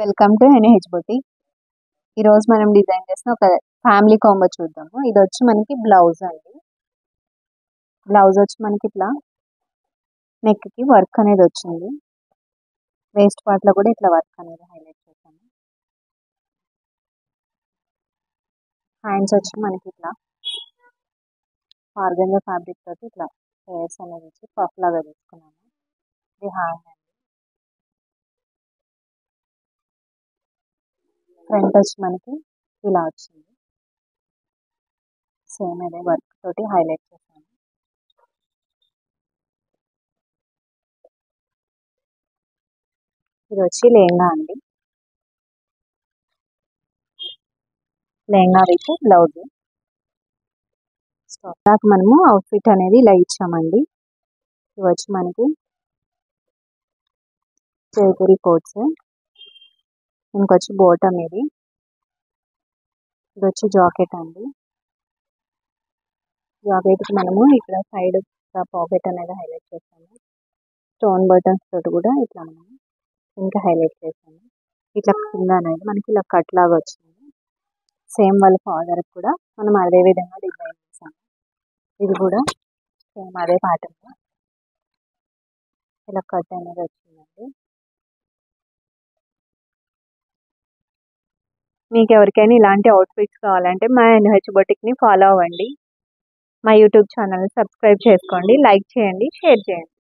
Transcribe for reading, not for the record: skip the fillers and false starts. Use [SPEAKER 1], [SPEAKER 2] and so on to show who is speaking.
[SPEAKER 1] Welcome to NH boutique. ఈరోజు మనం design చేసిన ఒక ఫ్యామిలీ కాంబో చూద్దాము. ఇది వచ్చి మనకి బ్లౌజ్ అండి. బ్లౌజ్ వచ్చి మనకి ఇట్లా నెక్కి వర్క్ అనేది వచ్చింది. వేస్ట్ పార్ట్ లో కూడా ఇట్లా వర్క్ అనేది హైలైట్ చేశాను. హ్యాండ్స్ వచ్చి మనకి ఇట్లా ఆర్గంజా ఫ్యాబ్రిక్ తోటి ఇట్లా హెయిర్స్ అనేది వచ్చి పఫ్ లాగా తీసుకున్నాను. ఇది హ్యాండ్ అండి. ఫ్రంట్ వచ్చి మనకి ఇలా వచ్చింది. సేమ్ అదే వర్క్ తోటి హైలైట్ చేశాను. ఇది వచ్చి లెహంగా అండి. Lehenga with blouse. స్టాక్ మనము అవుట్ఫిట్ అనేది ఇలా ఇచ్చామండి. ఇవి వచ్చి మనకి జైపూరి కోట్స్. ఇంకొచ్చి బోటమ్ ఇది వచ్చి జాకెట్ అండి. జాకెట్కి మనము ఇక్కడ సైడ్ పాకెట్ అనేది హైలైట్ చేస్తాము. స్టోన్ బటన్స్ తోటి కూడా ఇట్లా మనము ఇంకా హైలైట్ చేస్తాము. ఇట్లా కింద అనేది మనకి ఇలా కట్ లాగా వచ్చింది. సేమ్ వాళ్ళ ఫాదర్కి కూడా మనం అదే విధంగా డిజైన్ చేసాము. ఇది కూడా సేమ్ అదే ప్యాటర్న్ ఇలా కట్ అనేది వచ్చిందండి. మీకు ఎవరికైనా ఇలాంటి అవుట్ఫిట్స్ కావాలంటే మా ఎన్హెచ్ బొటిక్ని ఫాలో అవ్వండి. మా యూట్యూబ్ ఛానల్ని సబ్స్క్రైబ్ చేసుకోండి, లైక్ చేయండి, షేర్ చేయండి.